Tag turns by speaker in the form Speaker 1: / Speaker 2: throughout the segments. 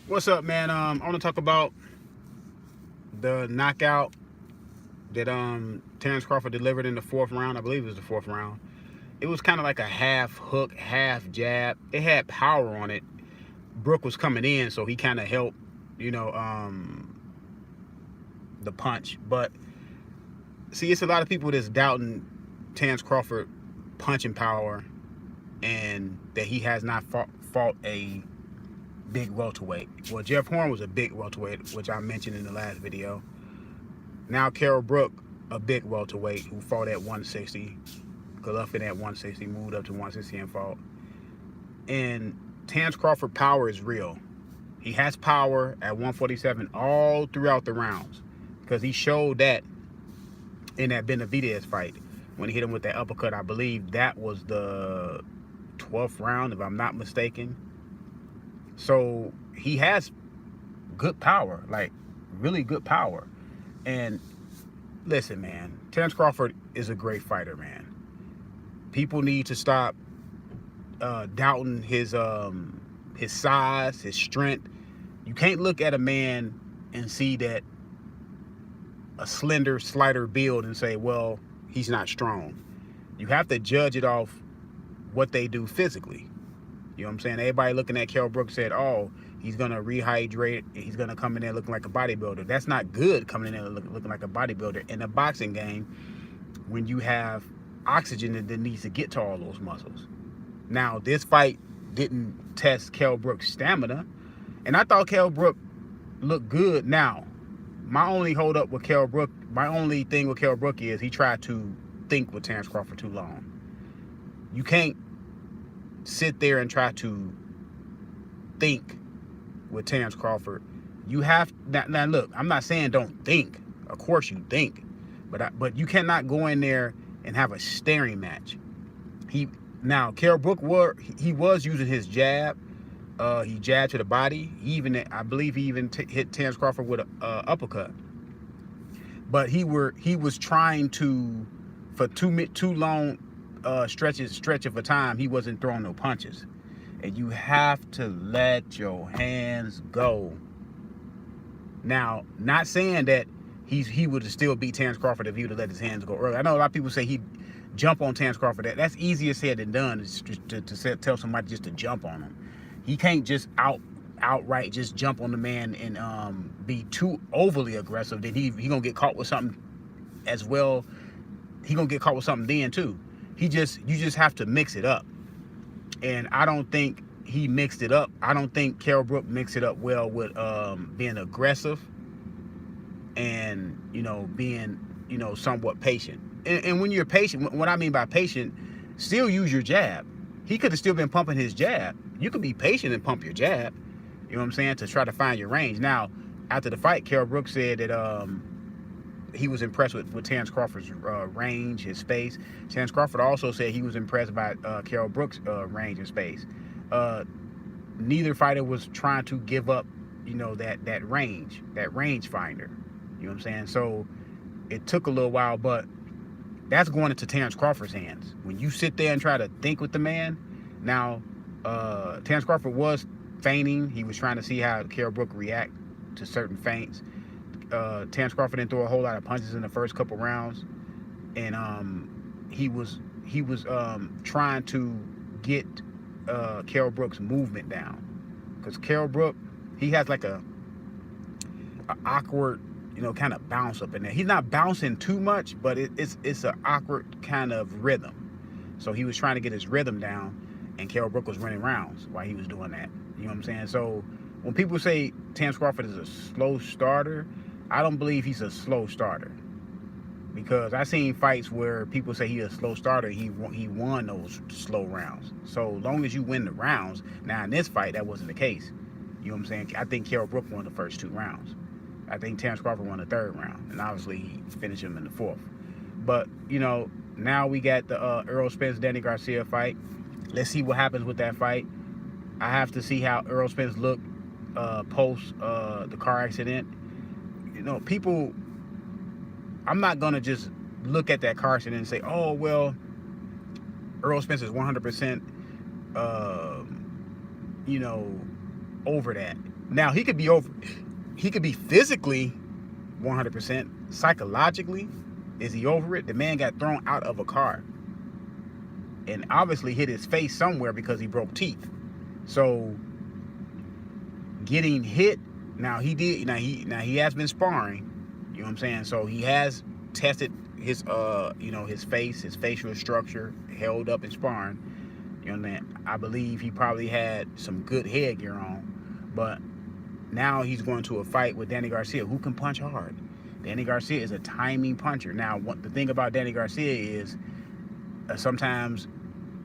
Speaker 1: What's up, man? I want to talk about the knockout that Terrence Crawford delivered in the fourth round. I believe it was the fourth round. It was kind of like a half hook, half jab. It had power on it. Brook was coming in, so he kind of helped, you know, the punch. But see, it's a lot of people that's doubting Terrence Crawford punching power and that he has not fought a big welterweight. Well, Jeff Horn was a big welterweight, which I mentioned in the last video. Now Brook, a big welterweight who fought at 160, Golovkin at 160, moved up to 160 and fought. And Terrence Crawford power is real. He has power at 147 all throughout the rounds because he showed that in that Benavidez fight when he hit him with that uppercut. I believe that was the 12th round, if I'm not mistaken. So he has good power, like really good power. And listen, man, Terrence Crawford is a great fighter, man. People need to stop doubting his size, his strength. You can't look at a man and see that a slender, slighter build and say, well, he's not strong. You have to judge it off what they do physically. You know what I'm saying? Everybody looking at Kell Brook said, oh, he's going to rehydrate. He's going to come in there looking like a bodybuilder. That's not good, coming in there looking like a bodybuilder in a boxing game when you have oxygen that needs to get to all those muscles. Now, this fight didn't test Kell Brook's stamina, and I thought Kell Brook looked good. Now, my only hold up with Kell Brook, my only thing with Kell Brook is he tried to think with Terrence Crawford too long. You can't sit there and try to think with Terrence Crawford. You have now look, I'm not saying don't think. Of course you think, but you cannot go in there and have a staring match. Kell Brook was using his jab. He jabbed to the body. I believe he even hit Terrence Crawford with a uppercut. But he was trying to, for too long stretch of a time, he wasn't throwing no punches. And you have to let your hands go. Now, not saying that he would have still beat Terrence Crawford if he would have let his hands go early. I know a lot of people say he'd jump on Terrence Crawford. That's easier said than done, to tell somebody just to jump on him. He can't just outright just jump on the man and be too overly aggressive. Then he gonna get caught with something as well. He gonna get caught with something then too. You just have to mix it up. And I don't think he mixed it up. I don't think Kell Brook mixed it up well with being aggressive and, being, somewhat patient. And when you're patient, what I mean by patient, still use your jab. He could have still been pumping his jab. You could be patient and pump your jab, you know what I'm saying, to try to find your range. Now, after the fight, Kell Brook said that he was impressed with Terrence Crawford's range, his space. Terrence Crawford also said he was impressed by Kell Brook's range and space. Neither fighter was trying to give up, that range finder. You know what I'm saying? So it took a little while, but that's going into Terrence Crawford's hands. When you sit there and try to think with the man, now Terrence Crawford was feinting. He was trying to see how Kell Brook react to certain feints. Terrence Crawford didn't throw a whole lot of punches in the first couple rounds, and he was trying to get Kell Brook's movement down, because Kell Brook, he has like a awkward, kind of bounce up in there. He's not bouncing too much, but it's an awkward kind of rhythm. So he was trying to get his rhythm down, and Kell Brook was running rounds while he was doing that. You know what I'm saying? So when people say Terrence Crawford is a slow starter, I don't believe he's a slow starter, because I've seen fights where people say he's a slow starter. He won those slow rounds. So long as you win the rounds. Now in this fight, that wasn't the case. You know what I'm saying? I think Kell Brook won the first 2 rounds. I think Terrence Crawford won the 3rd round, and obviously he finished him in the 4th. But now we got the Errol Spence Danny Garcia fight. Let's see what happens with that fight. I have to see how Errol Spence looked post the car accident. People, I'm not gonna just look at that car accident and say, oh well, Errol Spence is 100% over that. Now he could be over. He could be physically 100%. Psychologically, is he over it? The man got thrown out of a car and obviously hit his face somewhere because he broke teeth. So getting hit, now he has been sparring, you know what I'm saying? So he has tested his his face, his facial structure, held up in sparring. You know what I'm saying? I believe he probably had some good headgear on, but now he's going to a fight with Danny Garcia, who can punch hard. Danny Garcia is a timing puncher. Now, the thing about Danny Garcia is sometimes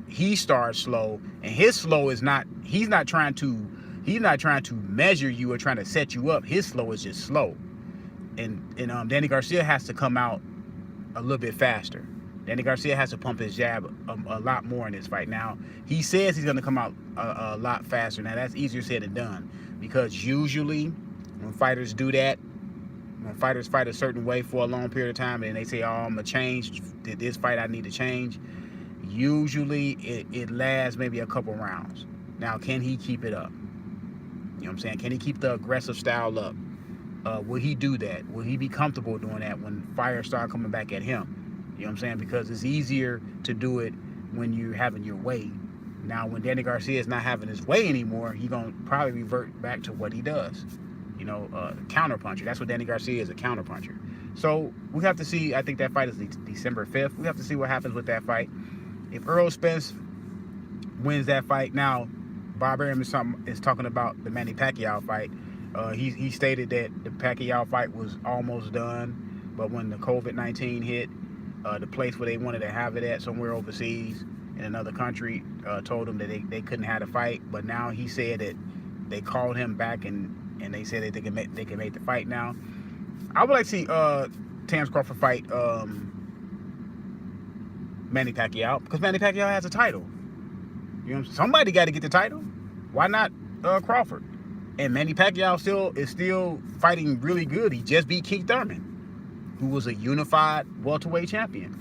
Speaker 1: he starts slow, and his slow is not. He's not trying to measure you or trying to set you up. His slow is just slow, and Danny Garcia has to come out a little bit faster. Danny Garcia has to pump his jab a lot more in this fight. Now, he says he's going to come out a lot faster. Now, that's easier said than done, because usually when fighters do that, when fighters fight a certain way for a long period of time and they say, oh, I'm going to change, this fight I need to change, usually it lasts maybe a couple rounds. Now, can he keep it up? You know what I'm saying? Can he keep the aggressive style up? Will he do that? Will he be comfortable doing that when fire start coming back at him? You know what I'm saying? Because it's easier to do it when you're having your way. Now, when Danny Garcia is not having his way anymore, he's going to probably revert back to what he does. You know, counter puncher. That's what Danny Garcia is, a counter puncher. So we have to see. I think that fight is December 5th. We have to see what happens with that fight. If Errol Spence wins that fight, now Bob Arum is talking about the Manny Pacquiao fight. He stated that the Pacquiao fight was almost done, but when the COVID-19 hit, the place where they wanted to have it at, somewhere overseas in another country, told him that they couldn't have the fight. But now he said that they called him back and they said that they can make the fight now. I would like to see Terrence Crawford fight Manny Pacquiao, because Manny Pacquiao has a title. You know, somebody got to get the title. Why not Crawford? And Manny Pacquiao is still fighting really good. He just beat Keith Thurman, who was a unified welterweight champion.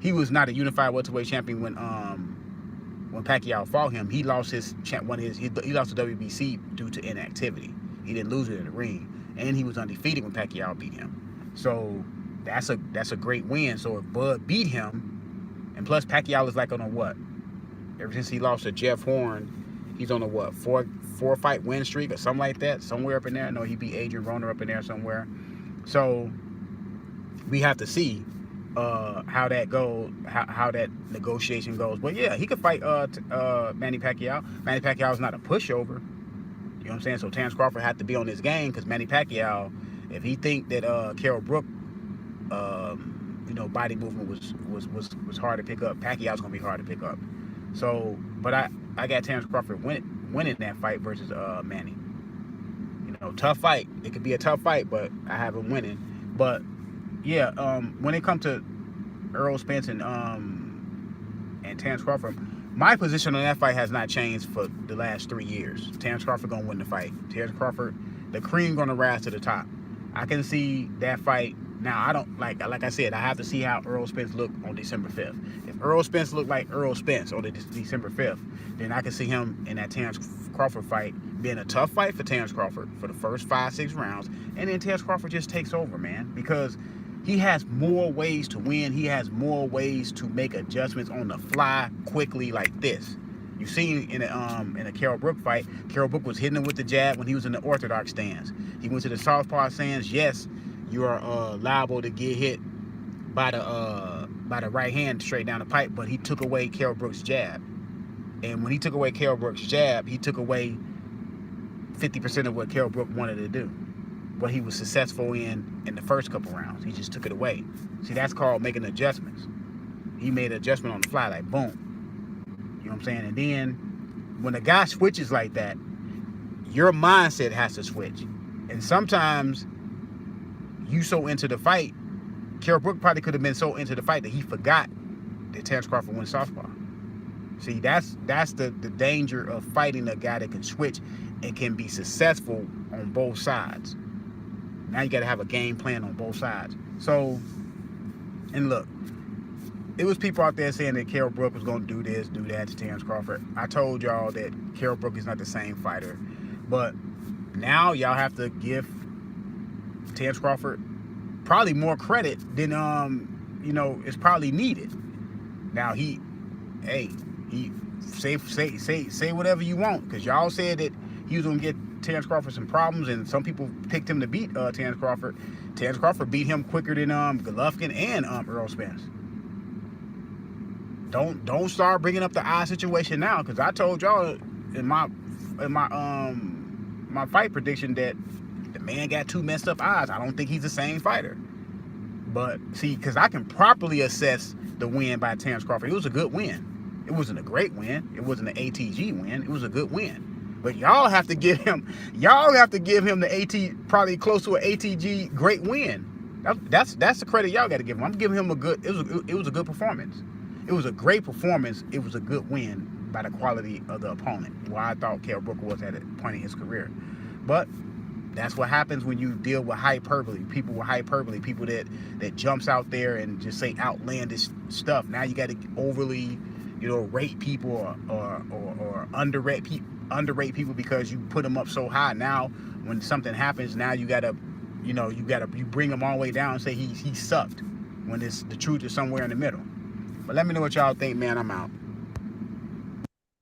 Speaker 1: He was not a unified welterweight champion when Pacquiao fought him. He lost he lost the WBC due to inactivity. He didn't lose it in the ring, and he was undefeated when Pacquiao beat him. So that's a great win. So if Bud beat him, and plus Pacquiao is like on a what? Ever since he lost to Jeff Horn, he's on a what? Four fight win streak or something like that, somewhere up in there. I know he beat Adrian Broner up in there somewhere. So we have to see how that goes, how that negotiation goes. But yeah, he could fight Manny Pacquiao. Manny Pacquiao is not a pushover. You know what I'm saying? So Terrence Crawford had to be on his game, because Manny Pacquiao, if he think that Kell Brook, body movement was hard to pick up, Pacquiao's gonna be hard to pick up. So, but I got Terrence Crawford winning that fight versus Manny. You know, tough fight. It could be a tough fight, but I have him winning. But yeah, when it comes to Errol Spence and Terrence Crawford, my position on that fight has not changed for the last 3 years. Terrence Crawford gonna win the fight. Terrence Crawford, the cream gonna rise to the top. I can see that fight. Now, I don't like I said, I have to see how Errol Spence look on December 5th. If Errol Spence look like Errol Spence on December 5th, then I can see him in that Terrence Crawford fight being a tough fight for Terrence Crawford for the first 5-6 rounds, and then Terrence Crawford just takes over, man, because he has more ways to win. He has more ways to make adjustments on the fly quickly like this. You seen in a Kell Brook fight, Kell Brook was hitting him with the jab when he was in the orthodox stance. He went to the southpaw stance. Yes, you are liable to get hit by the right hand straight down the pipe, but he took away Kell Brook's jab. And when he took away Kell Brook's jab, he took away 50% of what Kell Brook wanted to do, what he was successful in the first couple rounds. He just took it away. See, that's called making adjustments. He made an adjustment on the fly, like boom. You know what I'm saying? And then when a guy switches like that, your mindset has to switch. And sometimes you so into the fight, Kell Brook probably could have been so into the fight that he forgot that Terrence Crawford went southpaw. See, that's the danger of fighting a guy that can switch and can be successful on both sides. Now you got to have a game plan on both sides. So, and look, it was people out there saying that Kell Brook was going to do this, do that to Terrence Crawford. I told y'all that Kell Brook is not the same fighter. But Now y'all have to give Terrence Crawford probably more credit than is probably needed. Now he say whatever you want, because y'all said that he was gonna get Terrence Crawford some problems, and some people picked him to beat Terrence Crawford. Terrence Crawford beat him quicker than Golovkin and Earl Spence. Don't start bringing up the eye situation now, because I told y'all in my fight prediction that the man got 2 messed up eyes. I don't think he's the same fighter. But see, because I can properly assess the win by Terrence Crawford. It was a good win. It wasn't a great win. It wasn't an ATG win. It was a good win. But y'all have to give him the AT, probably close to an ATG great win. That's the credit y'all got to give him. I'm giving him it was a good performance. It was a great performance. It was a good win by the quality of the opponent, where I thought Kell Brook was at a point in his career. But that's what happens when you deal with hyperbole. People with hyperbole, people that jumps out there and just say outlandish stuff. Now you got to overly, rate people or underrate people because you put them up so high. Now when something happens, now you gotta you bring them all the way down and say he sucked, when the truth is somewhere in the middle. But let me know what y'all think, man. I'm out.